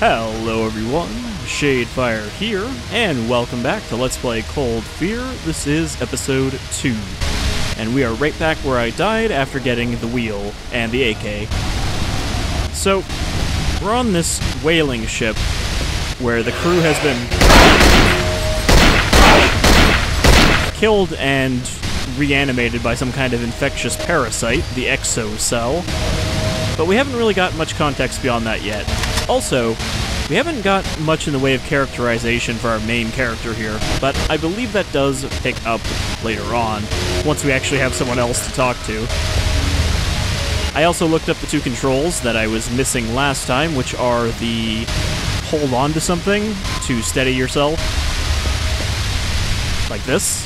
Hello everyone, Shadefire here, and welcome back to Let's Play Cold Fear. This is episode 2, and we are right back where I died after getting the wheel and the AK. So, we're on this whaling ship where the crew has been killed and reanimated by some kind of infectious parasite, the Exocell, but we haven't really got much context beyond that yet. Also, we haven't got much in the way of characterization for our main character here, but I believe that does pick up later on, once we actually have someone else to talk to. I also looked up the two controls that I was missing last time, which are the hold on to something to steady yourself, like this.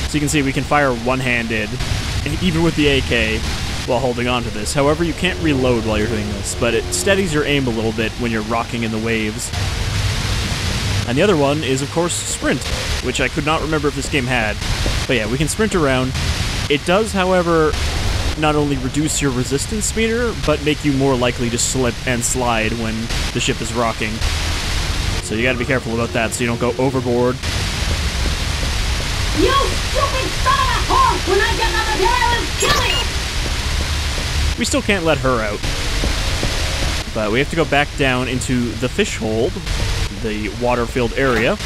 So you can see we can fire one-handed, even with the AK, while holding on to this. However, you can't reload while you're doing this, but it steadies your aim a little bit when you're rocking in the waves. And the other one is, of course, sprint, which I could not remember if this game had. But yeah, we can sprint around. It does, however, not only reduce your resistance meter, but make you more likely to slip and slide when the ship is rocking. So you gotta be careful about that so you don't go overboard. You stupid son of a whore! When I get another day, I will kill you! We still can't let her out. But we have to go back down into the fish hold, the water-filled area,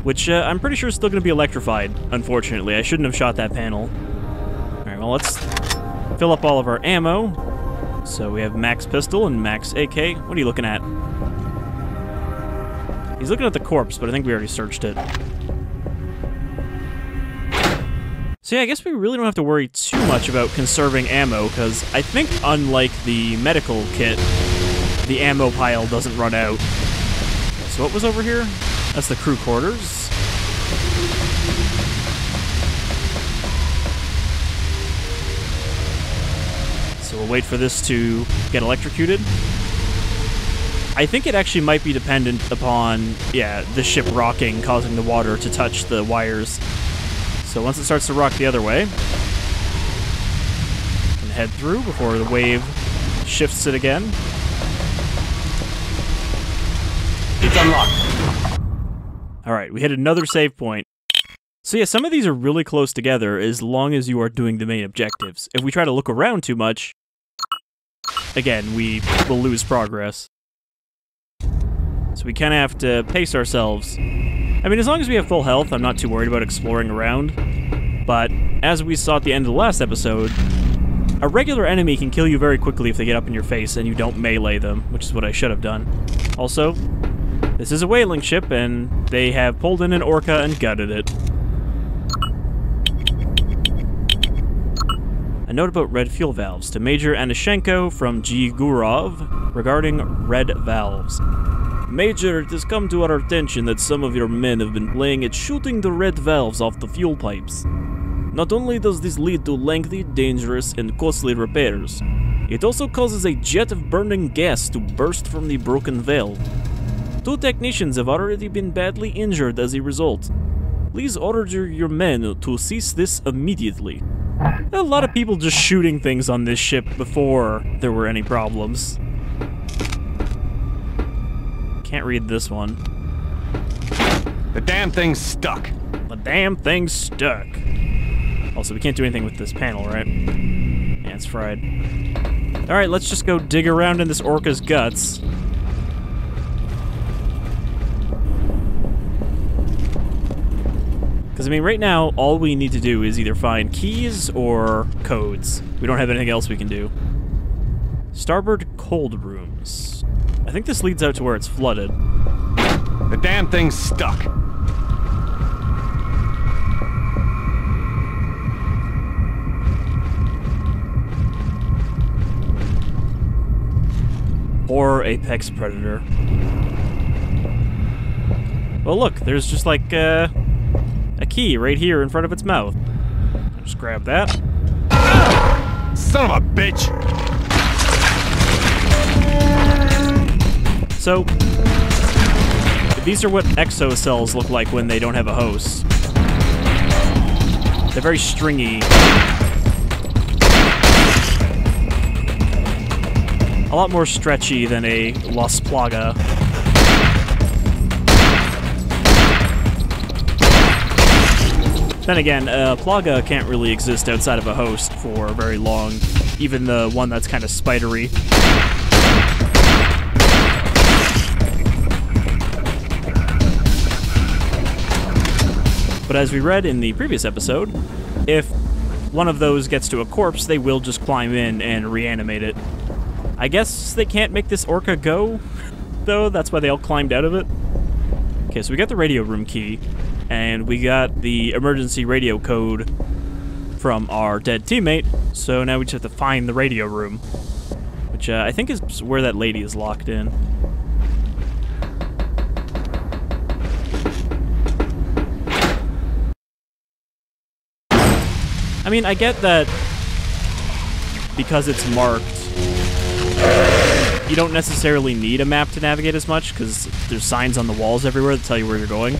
which I'm pretty sure is still going to be electrified, unfortunately. I shouldn't have shot that panel. Alright, well, let's fill up all of our ammo. So we have max pistol and max AK. What are you looking at? He's looking at the corpse, but I think we already searched it. So yeah, I guess we really don't have to worry too much about conserving ammo, because I think unlike the medical kit, the ammo pile doesn't run out. So what was over here? That's the crew quarters. So we'll wait for this to get electrocuted. I think it actually might be dependent upon, yeah, the ship rocking, causing the water to touch the wires. So once it starts to rock the other way, we can head through before the wave shifts it again. It's unlocked. Alright, we hit another save point. So yeah, some of these are really close together as long as you are doing the main objectives. If we try to look around too much, again, we will lose progress. So we kind of have to pace ourselves. I mean, as long as we have full health, I'm not too worried about exploring around. But, as we saw at the end of the last episode, a regular enemy can kill you very quickly if they get up in your face and you don't melee them, which is what I should have done. Also, this is a whaling ship, and they have pulled in an orca and gutted it. A note about red fuel valves to Major Anashenko from G. Gurov regarding red valves. Major, it has come to our attention that some of your men have been playing at shooting the red valves off the fuel pipes. Not only does this lead to lengthy, dangerous, and costly repairs, it also causes a jet of burning gas to burst from the broken valve. 2 technicians have already been badly injured as a result. Please order your men to cease this immediately. A lot of people just shooting things on this ship before there were any problems. Can't read this one. The damn thing's stuck. The damn thing's stuck. Also, we can't do anything with this panel, right? Yeah, it's fried. Alright, let's just go dig around in this orca's guts. Because, I mean, right now, all we need to do is either find keys or codes. We don't have anything else we can do. Starboard cold rooms. I think this leads out to where it's flooded. The damn thing's stuck. Or apex predator. Well, look, there's just like a key right here in front of its mouth. Just grab that. Son of a bitch! So, these are what exocells look like when they don't have a host. They're very stringy. A lot more stretchy than a Las Plaga. Then again, Plaga can't really exist outside of a host for very long, even the one that's kind of spidery. But as we read in the previous episode, if one of those gets to a corpse, they will just climb in and reanimate it. I guess they can't make this orca go, though. That's why they all climbed out of it. Okay, so we got the radio room key, and we got the emergency radio code from our dead teammate, so now we just have to find the radio room, which I think is where that lady is locked in. I mean, I get that because it's marked, you don't necessarily need a map to navigate as much, because there's signs on the walls everywhere that tell you where you're going.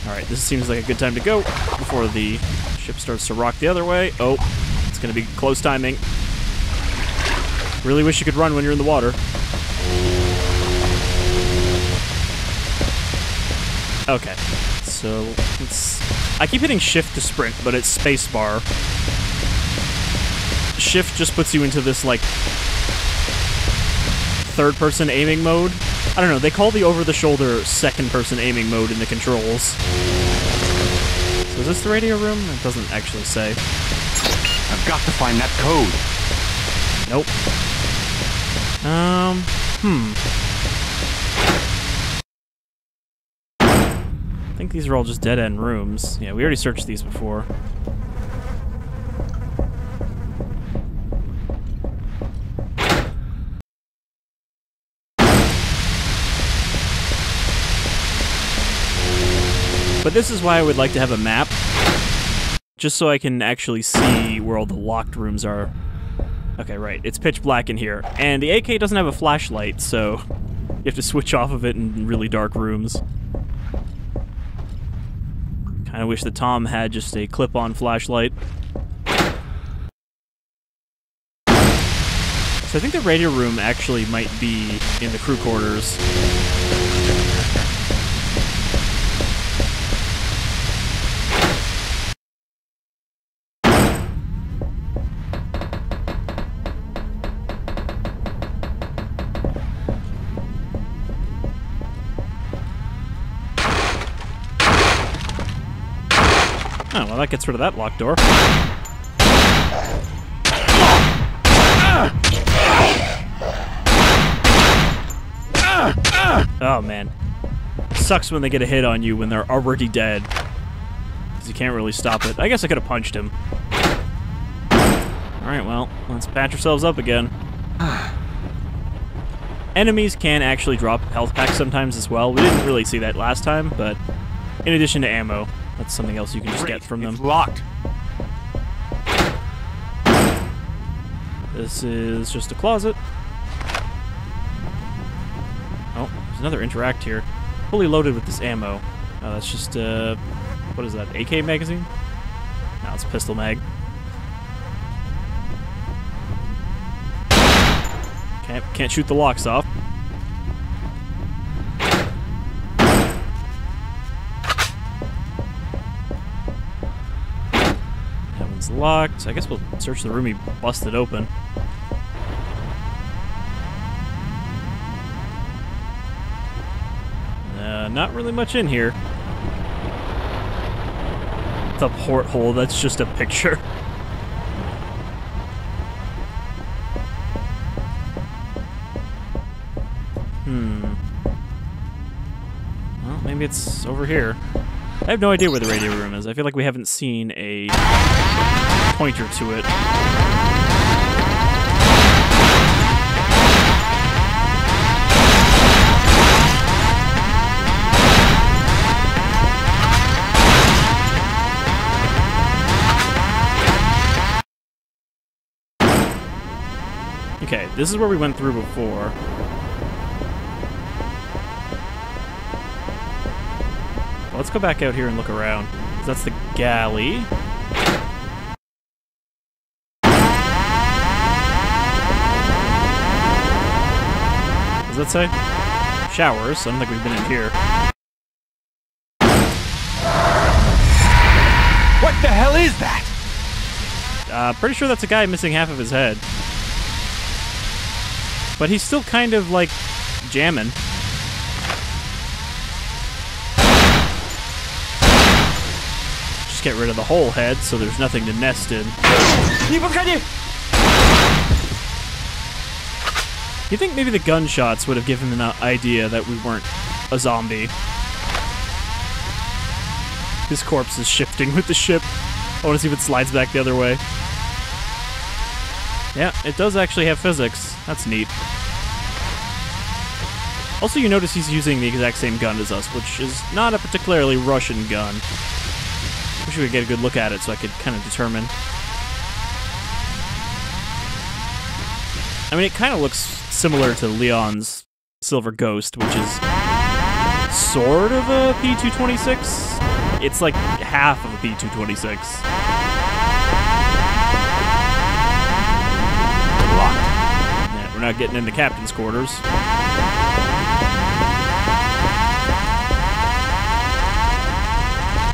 Alright, this seems like a good time to go before the ship starts to rock the other way. Oh, it's going to be close timing. Really wish you could run when you're in the water. Okay, so I keep hitting shift to sprint, but it's spacebar. Shift just puts you into this, like, third-person aiming mode. I don't know, they call the over-the-shoulder second-person aiming mode in the controls. So is this the radio room? It doesn't actually say. I've got to find that code. Nope. I think these are all just dead-end rooms. Yeah, we already searched these before. But this is why I would like to have a map, just so I can actually see where all the locked rooms are. Okay, right, it's pitch black in here. And the AK doesn't have a flashlight, so you have to switch off of it in really dark rooms. Kinda wish that Tom had just a clip-on flashlight. So I think the radio room actually might be in the crew quarters. Oh, well, that gets rid of that locked door. Oh, man. Sucks when they get a hit on you when they're already dead, because you can't really stop it. I guess I could have punched him. Alright, well, let's patch ourselves up again. Enemies can actually drop health packs sometimes as well. We didn't really see that last time, but in addition to ammo, that's something else you can just get from them. It's locked. This is just a closet. Oh, there's another interact here. Fully loaded with this ammo. Oh, that's just, what is that, AK magazine? No, it's a pistol mag. Can't shoot the locks off. That one's locked. I guess we'll search the room he busted open. Not really much in here. The porthole, that's just a picture. Well, maybe it's over here. I have no idea where the radio room is. I feel like we haven't seen a pointer to it. Okay, this is where we went through before. Well, let's go back out here and look around. That's the galley. does that say? Showers. I don't think we've been in here. What the hell is that? Pretty sure that's a guy missing half of his head. But he's still kind of, like, jamming. Just get rid of the whole head so there's nothing to nest in. You think maybe the gunshots would have given him an idea that we weren't a zombie? His corpse is shifting with the ship. I want to see if it slides back the other way. Yeah, it does actually have physics. That's neat. Also, you notice he's using the exact same gun as us, which is not a particularly Russian gun. Wish we could get a good look at it so I could kind of determine. I mean, it kind of looks similar to Leon's Silver Ghost, which is sort of a P226. It's like half of a P226. Yeah, we're not getting into captain's quarters.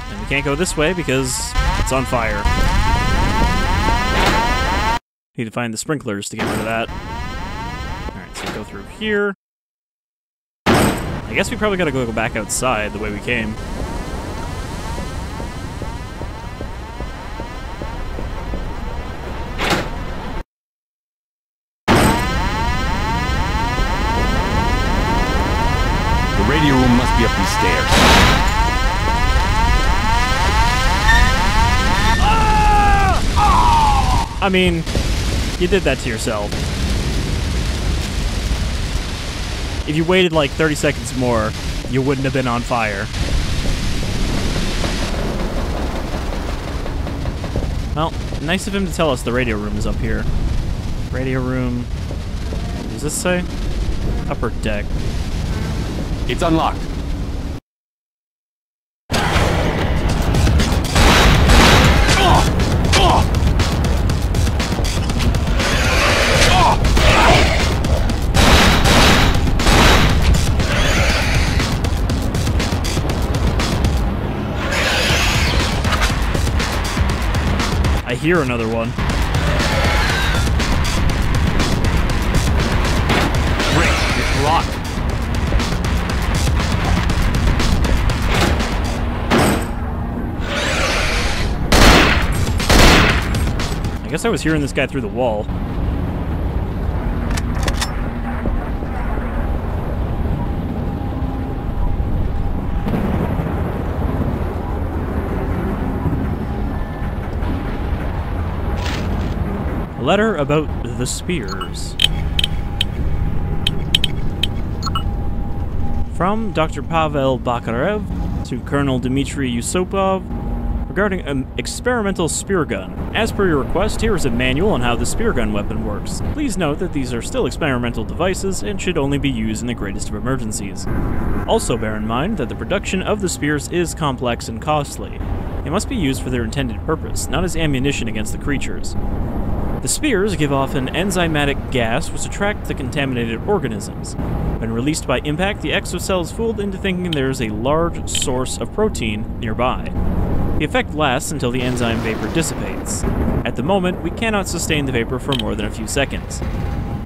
And we can't go this way because it's on fire. Need to find the sprinklers to get rid of that. Alright, so go through here. I guess we probably gotta go back outside the way we came. The radio room must be up these stairs. I mean, you did that to yourself. If you waited like 30 seconds more, you wouldn't have been on fire. Well, nice of him to tell us the radio room is up here. Radio room... What does this say? Upper deck. It's unlocked. I hear another one. Rick, it's locked. I guess I was hearing this guy through the wall. A letter about the spears. From Dr. Pavel Bakarev to Colonel Dmitry Yusupov regarding an experimental speargun. As per your request, here is a manual on how the speargun weapon works. Please note that these are still experimental devices and should only be used in the greatest of emergencies. Also bear in mind that the production of the spears is complex and costly. They must be used for their intended purpose, not as ammunition against the creatures. The spears give off an enzymatic gas which attracts the contaminated organisms. When released by impact, the exocell is fooled into thinking there is a large source of protein nearby. The effect lasts until the enzyme vapor dissipates. At the moment, we cannot sustain the vapor for more than a few seconds.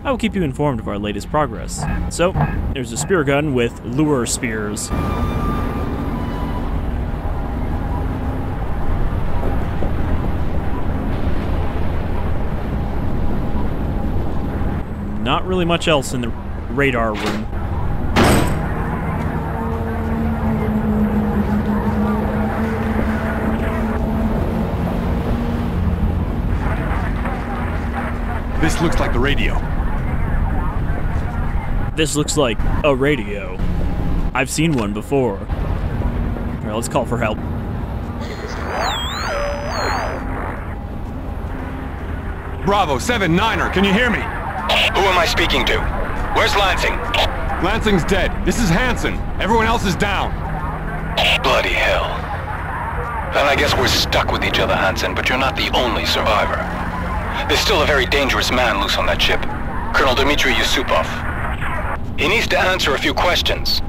I will keep you informed of our latest progress. So, there's a spear gun with lure spears. Not really much else in the radar room. This looks like the radio. This looks like a radio. I've seen one before. Alright, let's call for help. Bravo, 7-9er, can you hear me? Who am I speaking to? Where's Lansing? Lansing's dead. This is Hansen. Everyone else is down. Bloody hell. Then I guess we're stuck with each other, Hansen, but you're not the only survivor. There's still a very dangerous man loose on that ship. Colonel Dmitry Yusupov. He needs to answer a few questions.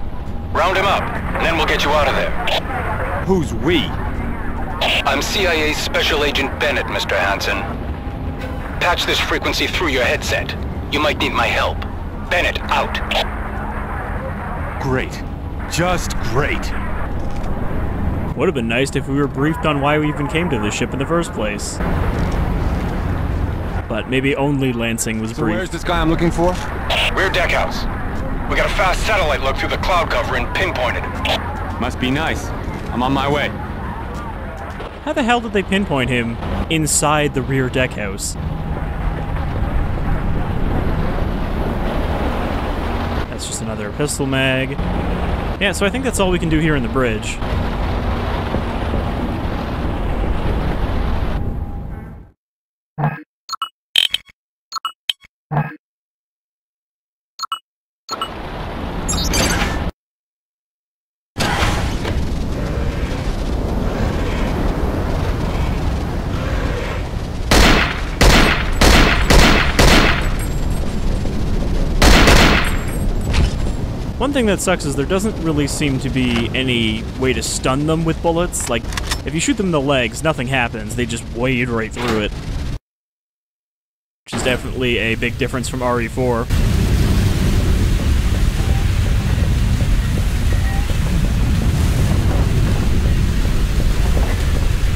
Round him up, and then we'll get you out of there. Who's we? I'm CIA Special Agent Bennett, Mr. Hansen. Patch this frequency through your headset. You might need my help. Bennett, out. Great. Just great. Would have been nice if we were briefed on why we even came to this ship in the first place. But maybe only Lansing was So briefed. where's this guy I'm looking for? Rear deck house. We got a fast satellite look through the cloud cover and pinpointed him. Must be nice. I'm on my way. How the hell did they pinpoint him inside the rear deck house? That's just another pistol mag. Yeah, so I think that's all we can do here in the bridge. One thing that sucks is there doesn't really seem to be any way to stun them with bullets. Like, if you shoot them in the legs, nothing happens. They just wade right through it. Which is definitely a big difference from RE4.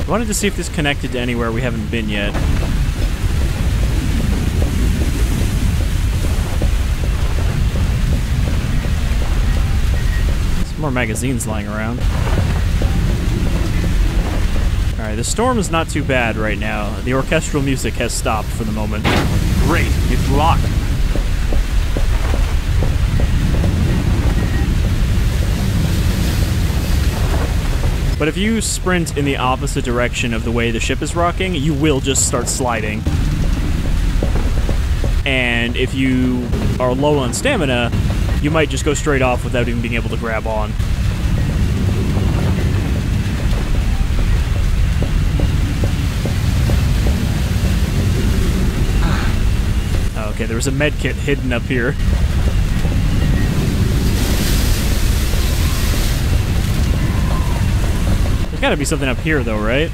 I wanted to see if this connected to anywhere we haven't been yet. More magazines lying around. Alright, the storm is not too bad right now. The orchestral music has stopped for the moment. Great. It's locked. But if you sprint in the opposite direction of the way the ship is rocking, you will just start sliding. And if you are low on stamina, you might just go straight off without even being able to grab on. Okay, there was a med kit hidden up here. There's gotta be something up here though, right?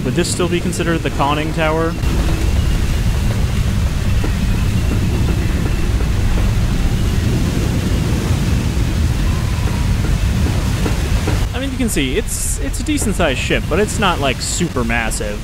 Would this still be considered the conning tower? I mean, you can see, it's a decent-sized ship, but it's not, like, super massive.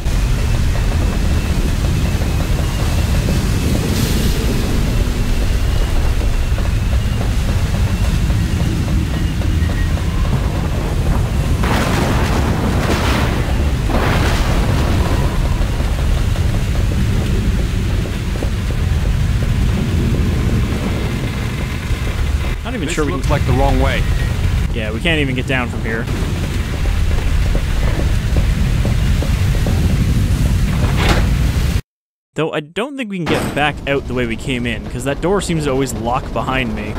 Not even sure we looks like the wrong way. Yeah, we can't even get down from here. Though I don't think we can get back out the way we came in, because that door seems to always lock behind me.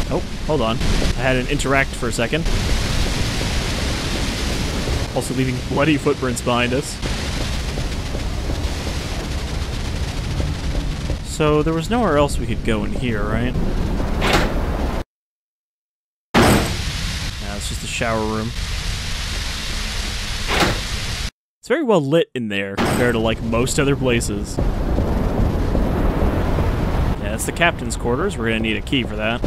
Oh, hold on. I had an interact for a second. Also leaving bloody footprints behind us. So there was nowhere else we could go in here, right? Nah, it's just a shower room. It's very well lit in there compared to like most other places. Yeah, that's the captain's quarters. We're gonna need a key for that.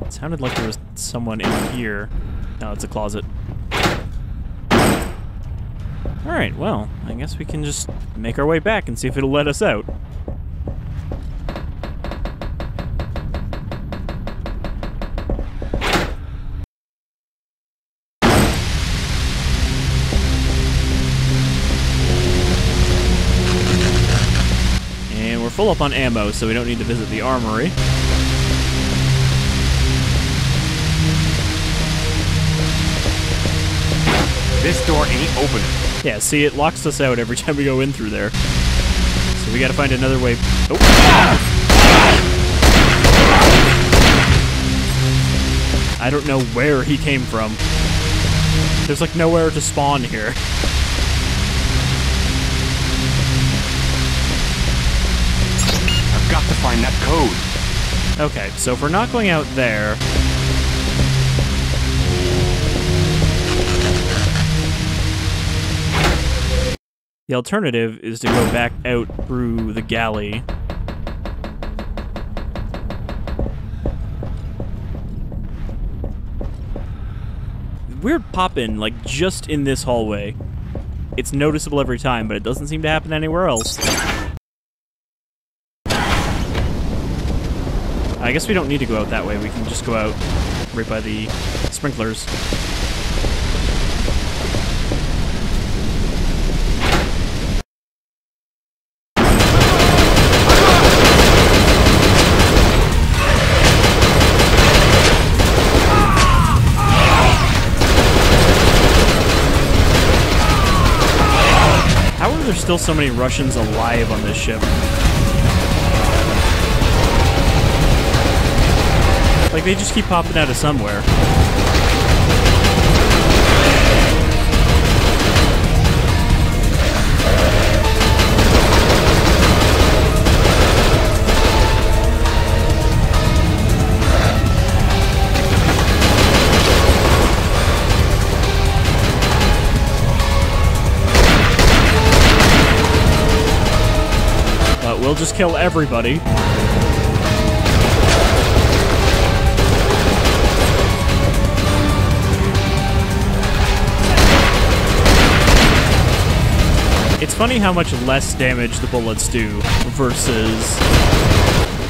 It sounded like there was someone in here. No, it's a closet. Alright, well, I guess we can just make our way back and see if it'll let us out. And we're full up on ammo, so we don't need to visit the armory. This door ain't opening. Yeah, see, it locks us out every time we go in through there. So So we gotta find another way. Oh. I don't know where he came from. There's like nowhere to spawn here. I've got to find that code. Okay, so if we're not going out there... The alternative is to go back out through the galley. Weird pop-in, like, just in this hallway. It's noticeable every time, but it doesn't seem to happen anywhere else. I guess we don't need to go out that way. We can just go out right by the sprinklers. How are there still so many Russians alive on this ship? Like, they just keep popping out of somewhere. But we'll just kill everybody. It's funny how much less damage the bullets do versus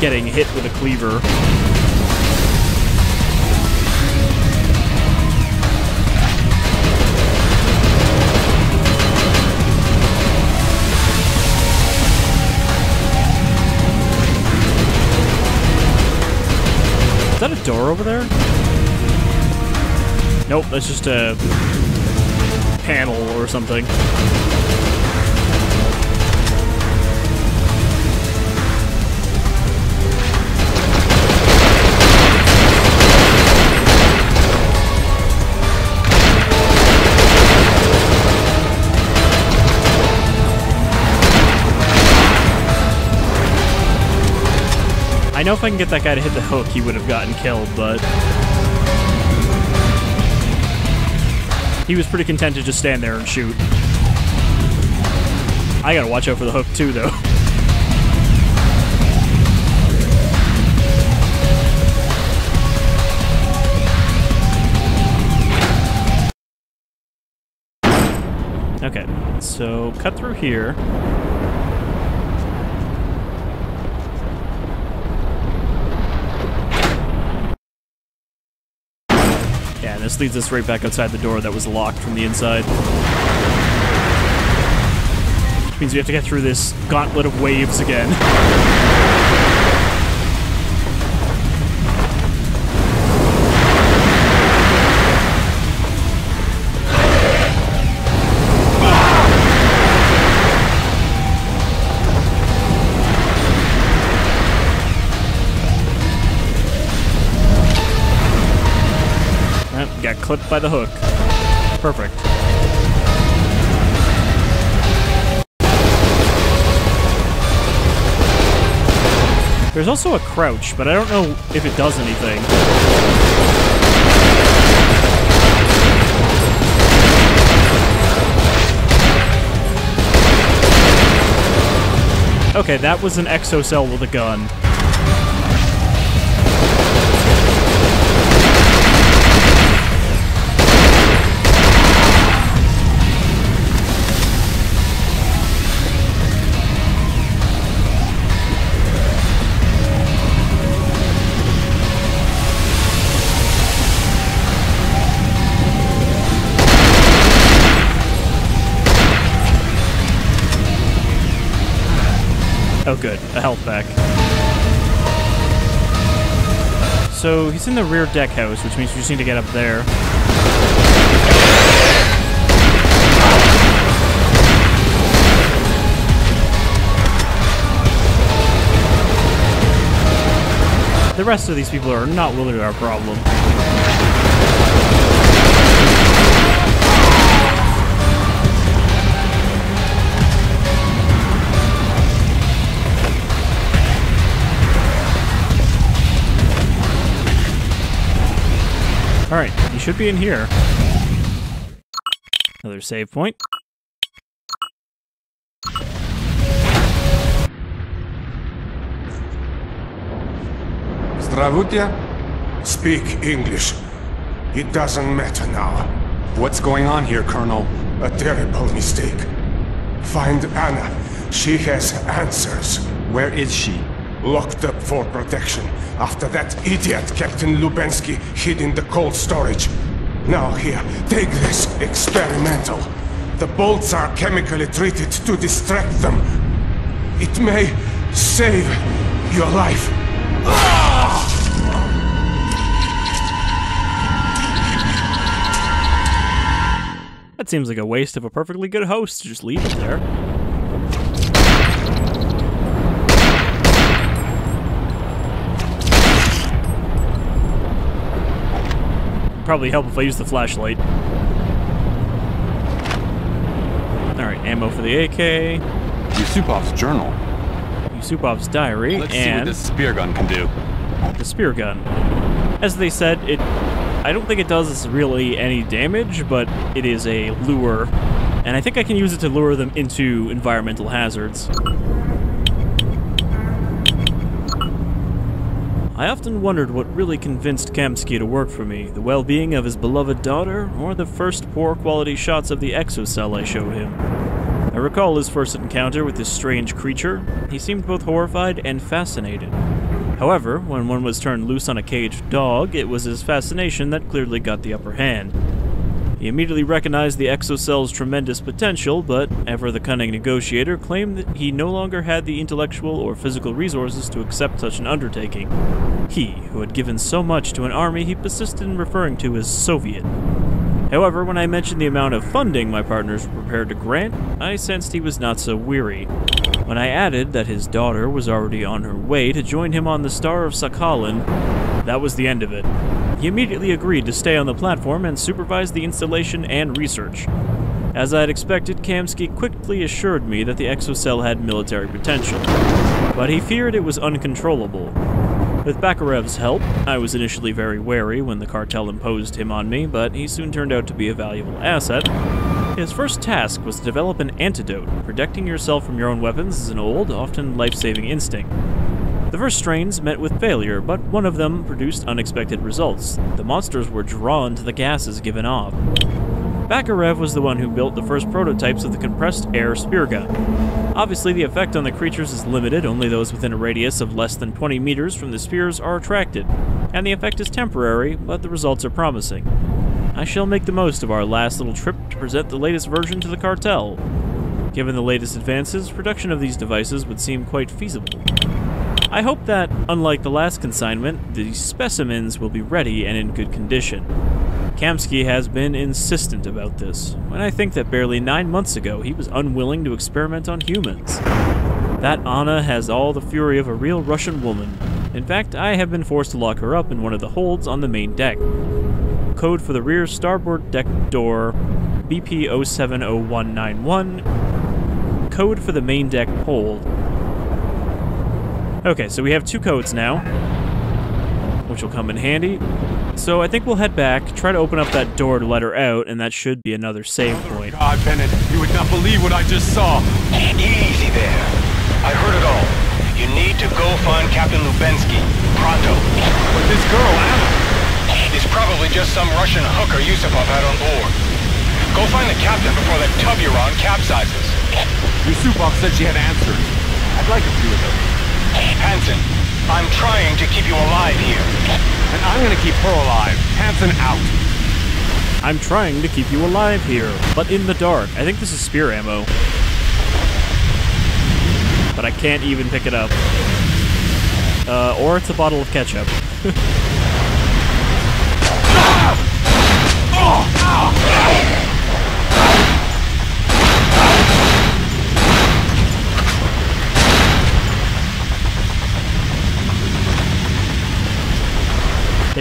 getting hit with a cleaver. Is that a door over there? Nope, that's just a panel or something. I know if I can get that guy to hit the hook, he would have gotten killed, but... he was pretty content to just stand there and shoot. I gotta watch out for the hook too, though. Okay, so cut through here. Yeah, and this leads us right back outside the door that was locked from the inside. Which means we have to get through this gauntlet of waves again. Got clipped by the hook. Perfect. There's also a crouch, but I don't know if it does anything. Okay, that was an exocell with a gun. Oh good, a health pack. So he's in the rear deck house, which means we just need to get up there. the rest of these people are not really our problem. Alright, you should be in here. Another save point. Здравствуйте. Speak English. It doesn't matter now. What's going on here, Colonel? A terrible mistake. Find Anna. She has answers. Where is she? Locked up for protection after that idiot Captain Lubensky hid in the cold storage. Now here, take this experimental. The bolts are chemically treated to distract them. It may save your life. That seems like a waste of a perfectly good host to just leave it there. Probably help if I use the flashlight. Alright, ammo for the AK. Yusupov's journal. Yusupov's diary. Let's see what and this speargun can do. the speargun. As they said, I don't think it does really any damage, but it is a lure. And I think I can use it to lure them into environmental hazards. I often wondered what really convinced Kamsky to work for me, the well-being of his beloved daughter, or the first poor-quality shots of the Exocell I showed him. I recall his first encounter with this strange creature. He seemed both horrified and fascinated. However, when one was turned loose on a caged dog, it was his fascination that clearly got the upper hand. He immediately recognized the Exocell's tremendous potential, but, ever the cunning negotiator, claimed that he no longer had the intellectual or physical resources to accept such an undertaking. He, who had given so much to an army he persisted in referring to as Soviet. However, when I mentioned the amount of funding my partners were prepared to grant, I sensed he was not so weary. When I added that his daughter was already on her way to join him on the Star of Sakhalin, that was the end of it. He immediately agreed to stay on the platform and supervise the installation and research. As I had expected, Kamsky quickly assured me that the Exocell had military potential, but he feared it was uncontrollable. With Bakarev's help, I was initially very wary when the cartel imposed him on me, but he soon turned out to be a valuable asset. His first task was to develop an antidote. Protecting yourself from your own weapons is an old, often life-saving instinct. The first strains met with failure, but one of them produced unexpected results. The monsters were drawn to the gases given off. Bakarev was the one who built the first prototypes of the compressed air speargun. Obviously, the effect on the creatures is limited, only those within a radius of less than 20 meters from the spears are attracted, and the effect is temporary, but the results are promising. I shall make the most of our last little trip to present the latest version to the cartel. Given the latest advances, production of these devices would seem quite feasible. I hope that, unlike the last consignment, the specimens will be ready and in good condition. Kamsky has been insistent about this, when I think that barely 9 months ago he was unwilling to experiment on humans. That Anna has all the fury of a real Russian woman. In fact, I have been forced to lock her up in one of the holds on the main deck. Code for the rear starboard deck door, BP070191. Code for the main deck hold. Okay, so we have 2 codes now, which will come in handy. So I think we'll head back, try to open up that door to let her out, and that should be another save point. God, Bennett, you would not believe what I just saw. Easy there. I heard it all. You need to go find Captain Lubensky. Pronto. But this girl, Anna... It's probably just some Russian hooker Yusupov had on board. Go find the captain before that tub you're on capsizes. Yusupov said she had answers. I'd like a few of them. Hansen, I'm trying to keep you alive here. And I'm gonna keep her alive. Hansen out. I'm trying to keep you alive here, but in the dark. I think this is spear ammo. But I can't even pick it up. Or it's a bottle of ketchup.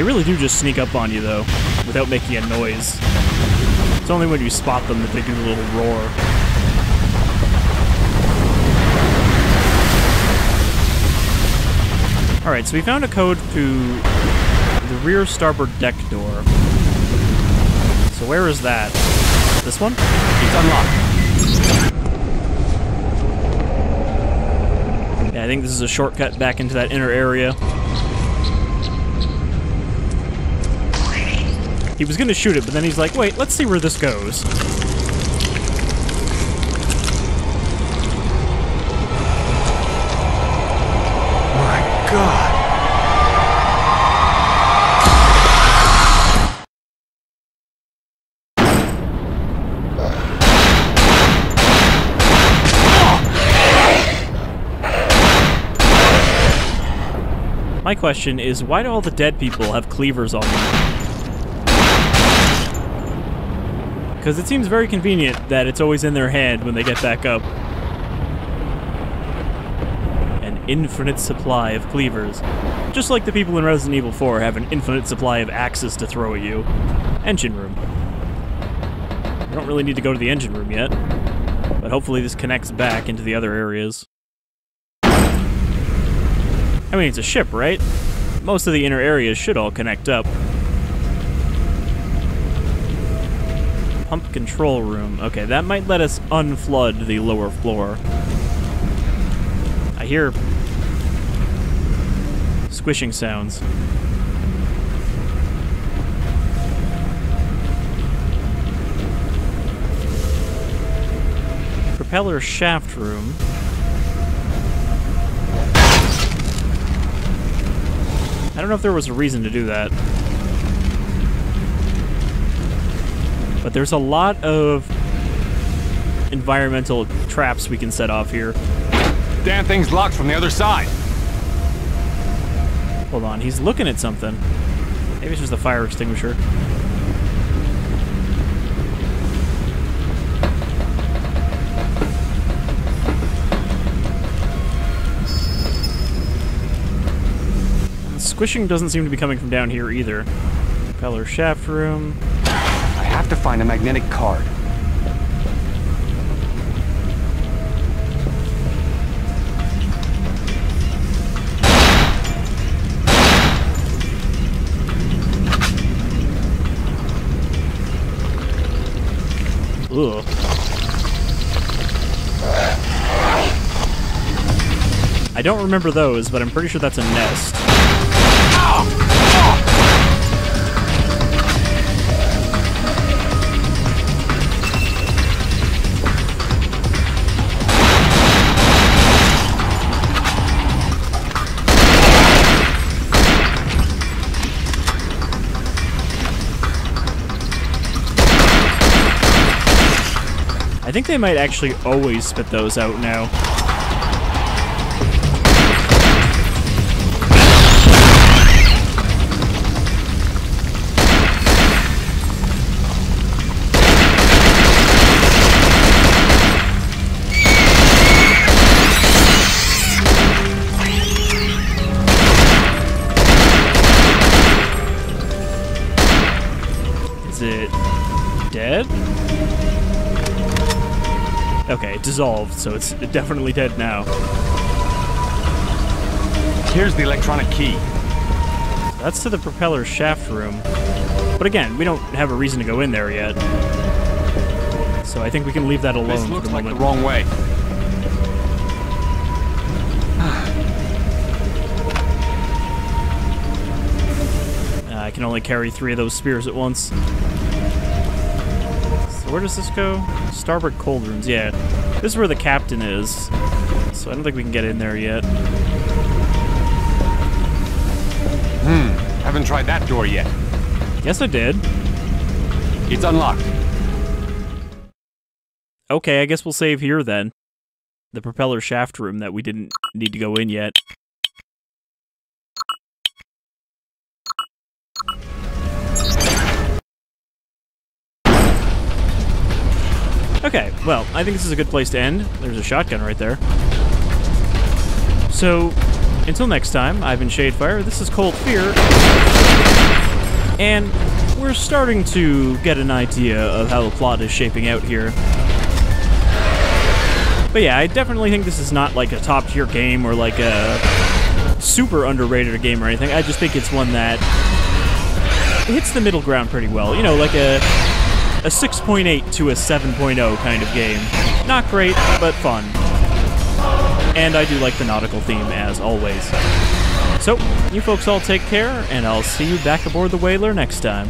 really do just sneak up on you, though, without making a noise. It's only when you spot them that they do a little roar. Alright, so we found a code to the rear starboard deck door. So where is that? This one? It's unlocked. Yeah, I think this is a shortcut back into that inner area. He was gonna shoot it, but then he's like, wait, let's see where this goes. My God. My question is, why do all the dead people have cleavers on them? Because it seems very convenient that it's always in their hand when they get back up. An infinite supply of cleavers. Just like the people in Resident Evil 4 have an infinite supply of axes to throw at you. Engine room. I don't really need to go to the engine room yet, but hopefully this connects back into the other areas. I mean, it's a ship, right? Most of the inner areas should all connect up. Pump control room. Okay, that might let us unflood the lower floor. I hear squishing sounds. Propeller shaft room. I don't know if there was a reason to do that. But there's a lot of environmental traps we can set off here. Damn thing's locked from the other side. Hold on, he's looking at something. Maybe it's just a fire extinguisher. Squishing doesn't seem to be coming from down here either. Propeller shaft room. I have to find a magnetic card. Ugh. I don't remember those, but I'm pretty sure that's a nest. I think they might actually always spit those out now. Is it dead? Okay, it dissolved, so it's definitely dead now. Here's the electronic key. So that's to the propeller shaft room. But again, we don't have a reason to go in there yet. So I think we can leave that alone This for looks the like the moment. wrong way. I can only carry 3 of those spears at once. So where does this go? Starboard cold rooms, yeah. This is where the captain is. So I don't think we can get in there yet. Haven't tried that door yet. Yes, I did. It's unlocked. Okay, I guess we'll save here then. The propeller shaft room that we didn't need to go in yet. Okay, well, I think this is a good place to end. There's a shotgun right there. So, Until next time, I've been Shadefire, this is Cold Fear, and we're starting to get an idea of how the plot is shaping out here. But yeah, I definitely think this is not like a top-tier game or like a super underrated game or anything. I just think it's one that hits the middle ground pretty well. You know, like a 6.8 to a 7.0 kind of game. Not great, but fun. And I do like the nautical theme, as always. So, you folks all take care, and I'll see you back aboard the Whaler next time.